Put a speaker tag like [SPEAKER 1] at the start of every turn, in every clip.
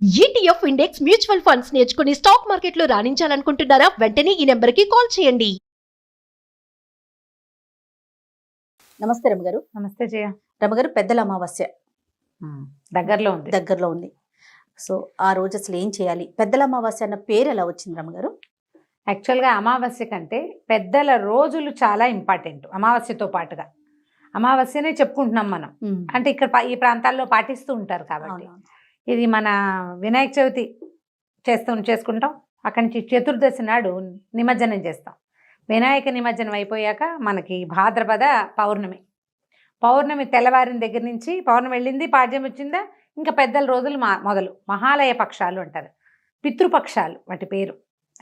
[SPEAKER 1] ETF index mutual funds నేర్చుకుని stock మార్కెట్లో రాణించాలనుకుంటున్నారా? వెంటనే ఈ నెంబర్కి కాల్ చేయండి.
[SPEAKER 2] నమస్తే రమగారు.
[SPEAKER 3] నమస్తే జయ.
[SPEAKER 2] రమగారు, పెద్దల అమావాస్య
[SPEAKER 3] దగ్గరలో ఉంది.
[SPEAKER 2] సో ఆ రోజు అసలు ఏం చేయాలి? పెద్దల అమావాస్య అన్న పేరు ఎలా వచ్చింది రమగారు?
[SPEAKER 3] యాక్చువల్గా అమావాస్య కంటే పెద్దల రోజులు చాలా ఇంపార్టెంట్. అమావాస్యతో పాటుగా అమావాస్యనే చెప్పుకుంటున్నాం మనం. అంటే ఇక్కడ ఈ ప్రాంతాల్లో పాటిస్తూ ఉంటారు కాబట్టి. ఇది మన వినాయక చవితి చేసుకుంటాం. అక్కడి నుంచి చతుర్దశి నాడు నిమజ్జనం చేస్తాం. వినాయక నిమజ్జనం అయిపోయాక మనకి భాద్రపద పౌర్ణమి తెల్లవారిన దగ్గర నుంచి పౌర్ణమి వెళ్ళింది, పాడ్యం వచ్చిందా, ఇంకా పెద్దల రోజులు మొదలు మహాలయ పక్షాలు అంటారు. పితృపక్షాలు వాటి పేరు.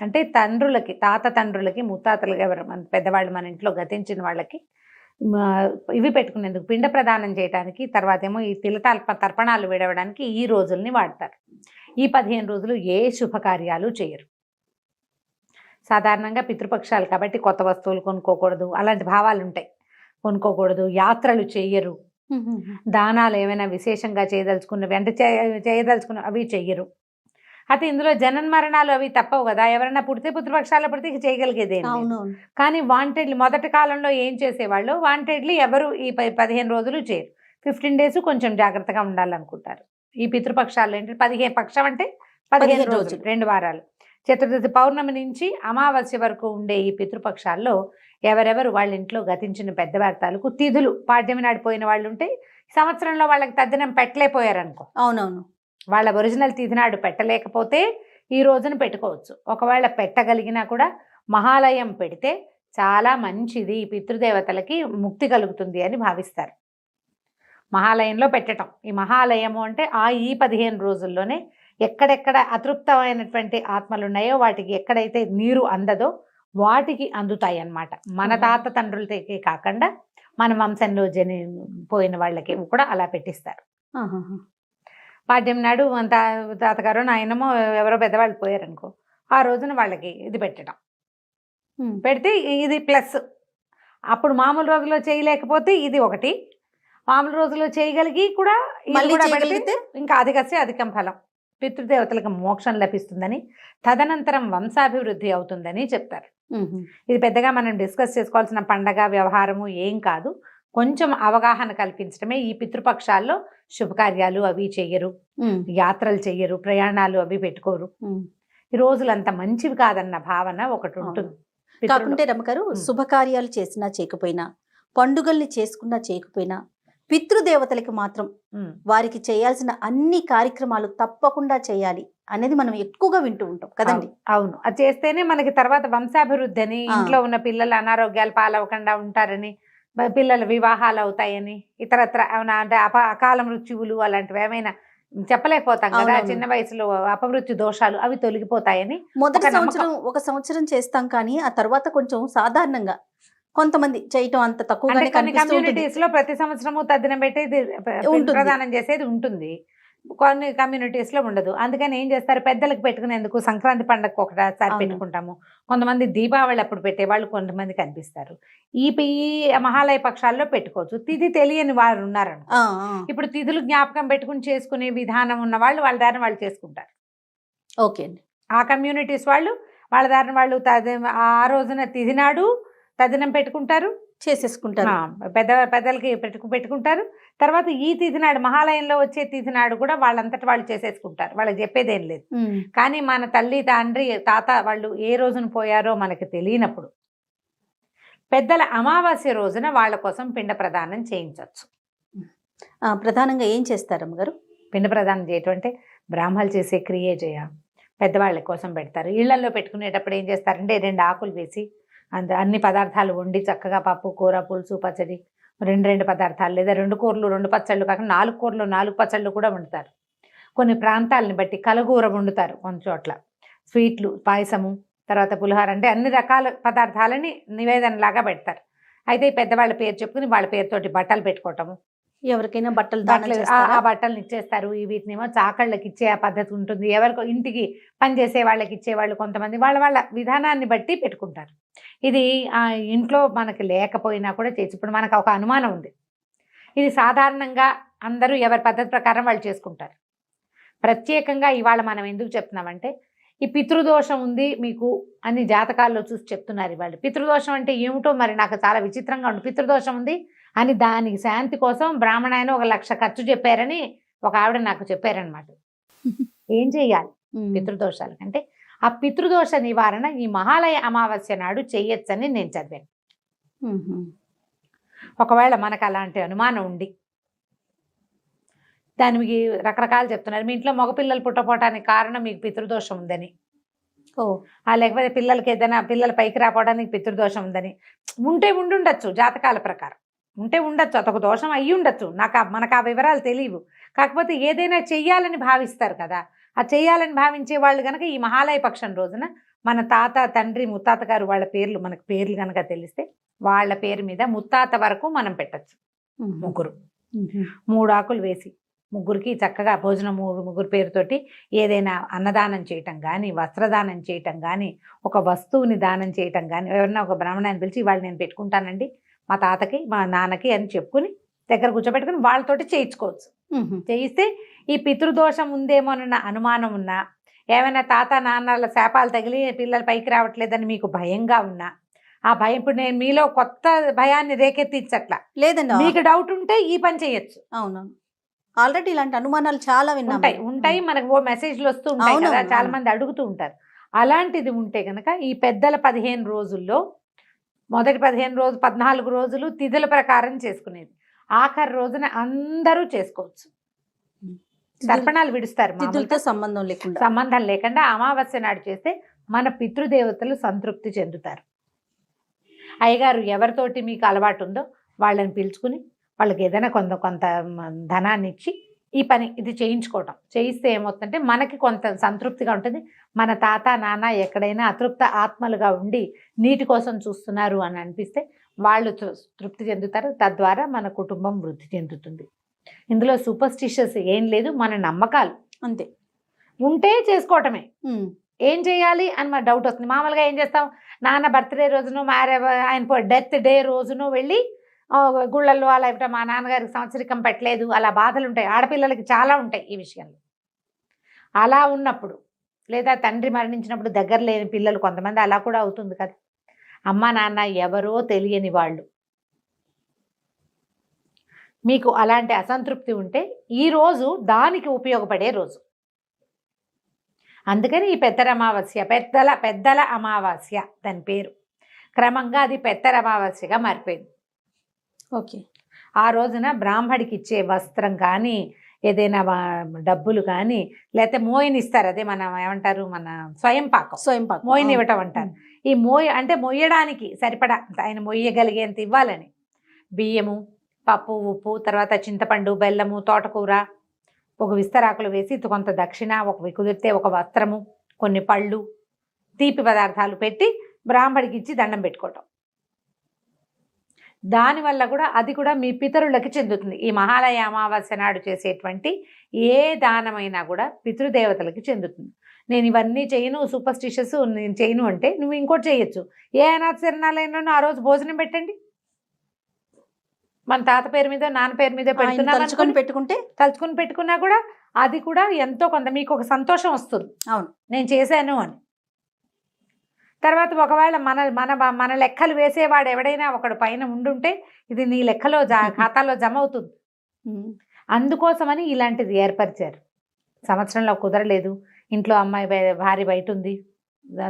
[SPEAKER 3] అంటే తండ్రులకి, తండ్రులకి, ముత్తాతలుగా ఎవరు మన పెద్దవాళ్ళు మన ఇంట్లో గతించిన వాళ్ళకి ఇవి పెట్టుకునేందుకు, పిండ ప్రదానం చేయడానికి, తర్వాత ఏమో ఈ తర్పణాలు విడవడానికి ఈ రోజుల్ని వాడతారు. ఈ 15 రోజులు ఏ శుభకార్యాలు చేయరు. సాధారణంగా పితృపక్షాలు కాబట్టి కొత్త వస్తువులు కొనుక్కోకూడదు, అలాంటి భావాలు ఉంటాయి. కొనుక్కోకూడదు, యాత్రలు చెయ్యరు, దానాలు ఏమైనా విశేషంగా చేయదలుచుకున్నవి అంటే చేయదలుచుకున్న అవి చెయ్యరు. అయితే ఇందులో జనన మరణాలు అవి తప్పవు కదా. ఎవరైనా పుడితే పితృపక్షాలు పుడితే ఇక చేయగలిగేదే. కానీ వాంటెడ్లీ మొదటి కాలంలో ఏం చేసేవాళ్ళు, వాంటెడ్లీ ఎవరు ఈ 15 రోజులు చేయరు. 15 డేస్ కొంచెం జాగ్రత్తగా ఉండాలనుకుంటారు. ఈ పితృపక్షాలు ఏంటి, 15 పక్షం అంటే 15 రోజులు, 2 వారాలు. చతుర్దశి పౌర్ణమి నుంచి అమావాస్య వరకు ఉండే ఈ పితృపక్షాల్లో ఎవరెవరు వాళ్ళ ఇంట్లో గతించిన పెద్దవారి తాలూకు తిథులు పాడ్యమి నాడిపోయిన వాళ్ళు ఉంటే సంవత్సరంలో వాళ్ళకి తద్దినం పెట్టలేకపోయారనుకో,
[SPEAKER 2] అవునవును,
[SPEAKER 3] వాళ్ళ ఒరిజినల్ తిథి నాడు పెట్టలేకపోతే ఈ రోజున పెట్టుకోవచ్చు. ఒకవేళ పెట్టగలిగినా కూడా మహాలయం పెడితే చాలా మంచిది, ఈ పితృదేవతలకి ముక్తి కలుగుతుంది అని భావిస్తారు. మహాలయంలో పెట్టడం, ఈ మహాలయము అంటే ఈ 15 రోజుల్లోనే ఎక్కడెక్కడ అతృప్తమైనటువంటి ఆత్మలు ఉన్నాయో వాటికి ఎక్కడైతే నీరు అందదో వాటికి అందుతాయి అన్నమాట. మన తండ్రులకి కాకుండా మన వంశంలో పోయిన వాళ్ళకి కూడా అలా పెట్టిస్తారు. పాడ్యం నాడు తాతగారు నాయనమో ఎవరో పెద్దవాళ్ళు పోయారనుకో, ఆ రోజున వాళ్ళకి ఇది పెట్టడం, పెడితే ఇది ప్లస్. అప్పుడు మామూలు రోజుల్లో చేయలేకపోతే ఇది ఒకటి, మామూలు రోజుల్లో చేయగలిగి కూడా పెడితే ఇంకా అధికం ఫలం, పితృదేవతలకు మోక్షం లభిస్తుందని, తదనంతరం వంశాభివృద్ధి అవుతుందని చెప్తారు. ఇది పెద్దగా మనం డిస్కస్ చేసుకోవాల్సిన పండగ వ్యవహారము ఏం కాదు. కొంచెం అవగాహన కల్పించడమే. ఈ పితృపక్షాల్లో శుభకార్యాలు అవి చెయ్యరు, యాత్రలు చెయ్యరు, ప్రయాణాలు అవి పెట్టుకోరు. ఈ రోజులు అంత మంచివి కాదన్న భావన ఒకటి ఉంటుంది.
[SPEAKER 2] కాకుంటే రమగారు, శుభకార్యాలు చేసినా చేయకపోయినా, పండుగల్ని చేసుకున్నా చేయకపోయినా, పితృదేవతలకి మాత్రం వారికి చేయాల్సిన అన్ని కార్యక్రమాలు తప్పకుండా చేయాలి అనేది మనం ఎక్కువగా వింటూ ఉంటాం కదండి.
[SPEAKER 3] అవును, అది చేస్తేనే మనకి తర్వాత వంశాభివృద్ధి అని, ఇంట్లో ఉన్న పిల్లలు అనారోగ్యాలు పాలవకుండా ఉంటారని, పిల్లల వివాహాలు అవుతాయని, ఇతరత్ర అంటే అకాల మృత్యువులు అలాంటివి ఏమైనా చెప్పలేకపోతాం కదా. చిన్న వయసులో అపమృత్యు దోషాలు అవి తొలగిపోతాయని
[SPEAKER 2] మొదటి సంవత్సరం ఒక సంవత్సరం చేస్తాం, కానీ ఆ తర్వాత కొంచెం సాధారణంగా కొంతమంది చేయటం అంత తక్కువ.
[SPEAKER 3] కమ్యూనిటీస్ లో ప్రతి సంవత్సరము తద్దినం పెట్టేది ప్రదానం చేసేది ఉంటుంది, కొన్ని కమ్యూనిటీస్ లో ఉండదు. అందుకని ఏం చేస్తారు, పెద్దలకు పెట్టుకునేందుకు సంక్రాంతి పండుగకు ఒకసారి పెట్టుకుంటాము. కొంతమంది దీపావళి అప్పుడు పెట్టేవాళ్ళు కొంతమంది కనిపిస్తారు. ఈ మహాలయ పక్షాల్లో పెట్టుకోవచ్చు. తిథి తెలియని వారు ఉన్నారను, ఇప్పుడు తిథులు జ్ఞాపకం పెట్టుకుని చేసుకునే విధానం ఉన్న వాళ్ళు వాళ్ళ దారిని వాళ్ళు చేసుకుంటారు.
[SPEAKER 2] ఓకే అండి.
[SPEAKER 3] ఆ కమ్యూనిటీస్ వాళ్ళు వాళ్ళ దారిని వాళ్ళు ఆ రోజున తిథి నాడు తదినం పెట్టుకుంటారు,
[SPEAKER 2] చేసేసుకుంటారు.
[SPEAKER 3] పెద్దలకి పెట్టుకుంటారు. తర్వాత ఈ తిథి నాడు మహాలయంలో వచ్చే తిథి నాడు కూడా వాళ్ళంతటి వాళ్ళు చేసేసుకుంటారు. వాళ్ళకి చెప్పేదేం లేదు. కానీ మన తల్లి తండ్రి తాత వాళ్ళు ఏ రోజున పోయారో మనకి తెలియనప్పుడు పెద్దల అమావాస్య రోజున వాళ్ళ కోసం పిండ ప్రదానం చేయించవచ్చు.
[SPEAKER 2] ప్రధానంగా ఏం చేస్తారు అమ్మగారు?
[SPEAKER 3] పిండ ప్రదానం చేయటం అంటే బ్రాహ్మణులు చేసే క్రియ పెద్దవాళ్ళ కోసం పెడతారు. ఇళ్లలో పెట్టుకునేటప్పుడు ఏం చేస్తారంటే 2 ఆకులు వేసి అన్ని పదార్థాలు వండి చక్కగా పప్పు, కూర, పులుసు, పచ్చడి, 2 పదార్థాలు, లేదా 2 కూరలు 2 పచ్చళ్ళు కాకుండా 4 కూరలు 4 పచ్చళ్ళు కూడా వండుతారు. కొన్ని ప్రాంతాలని బట్టి కలగూర వండుతారు, కొన్ని చోట్ల స్వీట్లు, పాయసము, తర్వాత పులిహోర, అంటే అన్ని రకాల పదార్థాలని నివేదనలాగా పెడతారు. అయితే ఈ పెద్దవాళ్ళ పేరు చెప్పుకుని వాళ్ళ పేరుతోటి బట్టలు పెట్టుకోవటము,
[SPEAKER 2] ఎవరికైనా బట్టలు
[SPEAKER 3] ఆ బట్టలను ఇచ్చేస్తారు. వీటినేమో చాకళ్ళకి ఇచ్చే ఆ పద్ధతి ఉంటుంది. ఎవరికో ఇంటికి పనిచేసే వాళ్ళకి ఇచ్చేవాళ్ళు కొంతమంది వాళ్ళ విధానాన్ని బట్టి పెట్టుకుంటారు. ఇది ఇంట్లో మనకి లేకపోయినా కూడా చేసి, ఇప్పుడు మనకు ఒక అనుమానం ఉంది, ఇది సాధారణంగా అందరూ ఎవరి పద్ధతి ప్రకారం వాళ్ళు చేసుకుంటారు. ప్రత్యేకంగా ఇవాళ మనం ఎందుకు చెప్తున్నామంటే ఈ పితృదోషం ఉంది మీకు అని జాతకాల్లో చూసి చెప్తున్నారు ఇవాళ. పితృదోషం అంటే ఏమిటో మరి నాకు చాలా విచిత్రంగా ఉంది. పితృదోషం ఉంది అని దానికి శాంతి కోసం బ్రాహ్మణాయన 1,00,000 ఖర్చు చెప్పారని ఒక ఆవిడ నాకు చెప్పారనమాట. ఏం చెయ్యాలి పితృదోషాలు అంటే ఆ పితృదోష నివారణ ఈ మహాలయ అమావాస్య నాడు చెయ్యొచ్చని నేను చదివాను. ఒకవేళ మనకు అలాంటి అనుమానం ఉండి దానికి రకరకాలు చెప్తున్నారు. మీ ఇంట్లో మగపిల్లలు పుట్టపోవటానికి కారణం మీకు పితృదోషం ఉందని, లేకపోతే పిల్లలకి ఏదైనా పిల్లల పైకి రాపోవడానికి పితృదోషం ఉందని ఉంటే ఉండుండొచ్చు, జాతకాల ప్రకారం ఉంటే ఉండొచ్చు, అదొక దోషం అయ్యి ఉండొచ్చు. మనకు ఆ వివరాలు తెలియవు. కాకపోతే ఏదైనా చెయ్యాలని భావిస్తారు కదా, ఆ చెయ్యాలని భావించే వాళ్ళు కనుక ఈ మహాలయ పక్షం రోజున మన తాత తండ్రి ముత్తాత గారు వాళ్ళ పేర్లు మనకు పేర్లు కనుక తెలిస్తే వాళ్ళ పేరు మీద ముత్తాత వరకు మనం పెట్టచ్చు. ముగ్గురు 3 ఆకులు వేసి ముగ్గురికి చక్కగా భోజనం ముగ్గురు పేరుతోటి ఏదైనా అన్నదానం చేయటం కానీ, వస్త్రదానం చేయటం కానీ, ఒక వస్తువుని దానం చేయటం కానీ, ఎవరన్నా ఒక బ్రాహ్మణాన్ని పిలిచి వాళ్ళు నేను పెట్టుకుంటానండి మా తాతకి మా నాన్నకి అని చెప్పుకుని దగ్గర కూర్చోబెట్టుకుని వాళ్ళతోటి చేయించుకోవచ్చు. చేయిస్తే ఈ పితృదోషం ఉందేమోనన్న అనుమానం ఉన్నా, ఏమైనా తాత నాన్నల శాపాలు తగిలి పిల్లలు పైకి రావట్లేదని మీకు భయంగా ఉన్నా, ఆ భయం ఇప్పుడు నేను మీలో కొత్త భయాన్ని రేకెత్తించట్లా,
[SPEAKER 2] లేదండి
[SPEAKER 3] మీకు డౌట్ ఉంటే ఈ పని చేయొచ్చు.
[SPEAKER 2] అవునవును, ఆల్రెడీ ఇలాంటి అనుమానాలు చాలా
[SPEAKER 3] ఉంటాయి మనకు మెసేజ్లు వస్తూ ఉంటాయి కదా, చాలా మంది అడుగుతూ ఉంటారు. అలాంటిది ఉంటే కనుక ఈ పెద్దల 15 రోజుల్లో మొదటి 14 రోజులు తిథుల ప్రకారం చేసుకునేది, ఆఖరి రోజున అందరూ చేసుకోవచ్చు. తర్పణాలు విడుస్తారు, సంబంధం లేకుండా అమావాస్య నాడు చేస్తే మన పితృదేవతలు సంతృప్తి చెందుతారు. అయ్యగారు ఎవరితోటి మీకు అలవాటు ఉందో వాళ్ళని పిలుచుకుని వాళ్ళకి ఏదైనా కొంత ధనాన్ని ఇచ్చి ఈ పని ఇది చేయించుకోవటం, చేయిస్తే ఏమవుతుందంటే మనకి కొంత సంతృప్తిగా ఉంటుంది. మన తాత నాన్న ఎక్కడైనా అతృప్త ఆత్మలుగా ఉండి నీటి కోసం చూస్తున్నారు అని అనిపిస్తే వాళ్ళు తృప్తి చెందుతారు, తద్వారా మన కుటుంబం వృద్ధి చెందుతుంది. ఇందులో సూపర్స్టిషియస్ ఏం లేదు, మన నమ్మకాలు
[SPEAKER 2] అంతే.
[SPEAKER 3] ఉంటే చేసుకోవటమే. ఏం చేయాలి అని మన డౌట్ వస్తుంది. మామూలుగా ఏం చేస్తాం, నాన్న బర్త్డే రోజును ఆయన డెత్ డే రోజును వెళ్ళి గుళ్ళల్లో అలా మా నాన్నగారికి సంవత్సరికం పెట్టలేదు అలా బాధలు ఉంటాయి. ఆడపిల్లలకి చాలా ఉంటాయి ఈ విషయంలో. అలా ఉన్నప్పుడు లేదా తండ్రి మరణించినప్పుడు దగ్గర లేని పిల్లలు కొంతమంది అలా కూడా అవుతుంది కదా. అమ్మ నాన్న ఎవరో తెలియని వాళ్ళు, మీకు అలాంటి అసంతృప్తి ఉంటే ఈ రోజు దానికి ఉపయోగపడే రోజు. అందుకని ఈ పెద్దల అమావాస్య పెద్దల అమావాస్య దాని పేరు. క్రమంగా అది పెద్దల అమావాస్యగా మారిపోయింది.
[SPEAKER 2] ఓకే.
[SPEAKER 3] ఆ రోజున బ్రాహ్మడికి ఇచ్చే వస్త్రం కానీ ఏదైనా డబ్బులు కానీ లేకపోతే మోయిని ఇస్తారు, అదే మనం ఏమంటారు మన స్వయం పాకం మోయిని ఇవ్వటం అంటారు. ఈ అంటే మొయ్యడానికి సరిపడా ఆయన మొయ్యగలిగేంత ఇవ్వాలని బియ్యము పప్పు ఉప్పు తర్వాత చింతపండు బెల్లము తోటకూర ఒక విస్తరాకులు వేసి కొంత దక్షిణ ఒక కుదిరితే ఒక వస్త్రము కొన్ని పళ్ళు తీపి పదార్థాలు పెట్టి బ్రాహ్మడికి ఇచ్చి దండం పెట్టుకోవటం. దానివల్ల కూడా అది కూడా మీ పితరులకి చెందుతుంది. ఈ మహాలయ అమావాస్య నాడు చేసేటువంటి ఏ దానమైనా కూడా పితృదేవతలకి చెందుతుంది. నేను ఇవన్నీ చేయను, సూపర్స్టిషియస్ నేను చేయను అంటే నువ్వు ఇంకోటి చేయొచ్చు. ఏ అనాథ శరణాలయంలోనూ ఆ రోజు భోజనం పెట్టండి. మన తాత పేరు మీద నాన్న పేరు మీద తలుచుకుని పెట్టుకున్నా కూడా అది కూడా ఎంతో కొంత మీకు ఒక సంతోషం వస్తుంది.
[SPEAKER 2] అవును,
[SPEAKER 3] నేను చేశాను అని. తర్వాత ఒకవేళ మన లెక్కలు వేసేవాడు ఎవడైనా ఒకడు పైన ఉండుంటే ఇది నీ లెక్కలో ఖాతాలో జమ అవుతుంది. అందుకోసమని ఇలాంటిది ఏర్పరిచారు. సంవత్సరంలో కుదరలేదు, ఇంట్లో అమ్మాయి భార్య బయట ఉంది,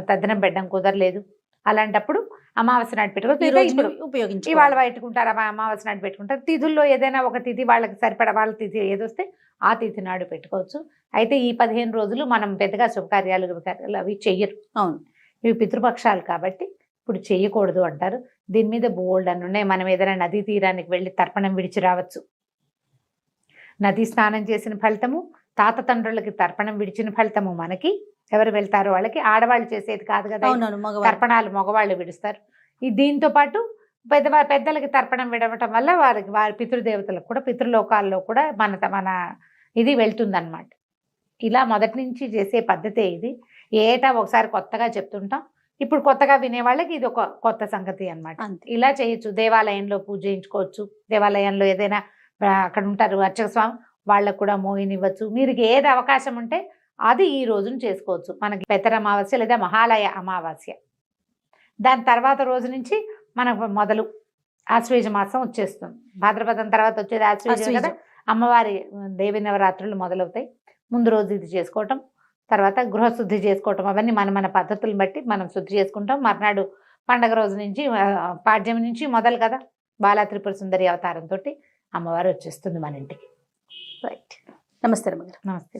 [SPEAKER 3] తద్దినం పెట్టడం కుదరలేదు, అలాంటప్పుడు అమావాస్య నాటి పెట్టుకోవచ్చు. ఇవాళ పెట్టుకుంటారు, అమావాస్య నాటి పెట్టుకుంటారు. తిథుల్లో ఏదైనా ఒక తిథి వాళ్ళకి సరిపడ వాళ్ళ తిథి ఏదొస్తే ఆ తిథి నాడు పెట్టుకోవచ్చు. అయితే ఈ 15 రోజులు మనం పెద్దగా శుభకార్యాలు అవి చెయ్యరు.
[SPEAKER 2] అవును,
[SPEAKER 3] ఇవి పితృపక్షాలు కాబట్టి ఇప్పుడు చెయ్యకూడదు అంటారు. దీని మీద బోల్డ్ అని ఉన్నాయి. మనం ఏదైనా నదీ తీరానికి వెళ్ళి తర్పణం విడిచి రావచ్చు. నదీ స్నానం చేసిన ఫలితము, తాత తండ్రులకి తర్పణం విడిచిన ఫలితము మనకి. ఎవరు వెళ్తారో వాళ్ళకి. ఆడవాళ్ళు చేసేది కాదు కదా తర్పణాలు, మగవాళ్ళు విడుస్తారు. దీంతో పాటు పెద్దలకి తర్పణం విడవటం వల్ల వారి పితృదేవతలకు కూడా పితృలోకాల్లో కూడా మన ఇది వెళ్తుందన్నమాట. ఇలా మొదటి నుంచి చేసే పద్ధతే ఇది. ఏటా ఒకసారి కొత్తగా చెప్తుంటాం. ఇప్పుడు కొత్తగా వినేవాళ్ళకి ఇది ఒక కొత్త సంగతి అన్నమాట. ఇలా చేయొచ్చు. దేవాలయంలో పూజ చేయించుకోవచ్చు. దేవాలయంలో ఏదైనా అక్కడ ఉంటారు అర్చక స్వామి, వాళ్ళకు కూడా మోహినివ్వచ్చు. మీరు ఏది అవకాశం ఉంటే అది ఈ రోజున చేసుకోవచ్చు. మనకి పెత్తర అమావాస్య లేదా మహాలయ అమావాస్య, దాని తర్వాత రోజు నుంచి మనకు మొదలు ఆశ్వేజ మాసం వచ్చేస్తుంది. భాద్రపదం తర్వాత వచ్చేది ఆశ్వేజం కదా, అమ్మవారి దేవి నవరాత్రులు మొదలవుతాయి. ముందు రోజు ఇది చేసుకోవటం, తర్వాత గృహశుద్ధి చేసుకోవటం, అవన్నీ మన పద్ధతులను బట్టి మనం శుద్ధి చేసుకుంటాం. మర్నాడు పండగ రోజు నుంచి పాడ్యం నుంచి మొదలు కదా, బాలా త్రిపుర సుందరి అవతారంతో అమ్మవారు వచ్చేస్తుంది మన ఇంటికి.
[SPEAKER 2] రైట్. నమస్తే రమ్మగారు.
[SPEAKER 3] నమస్తే.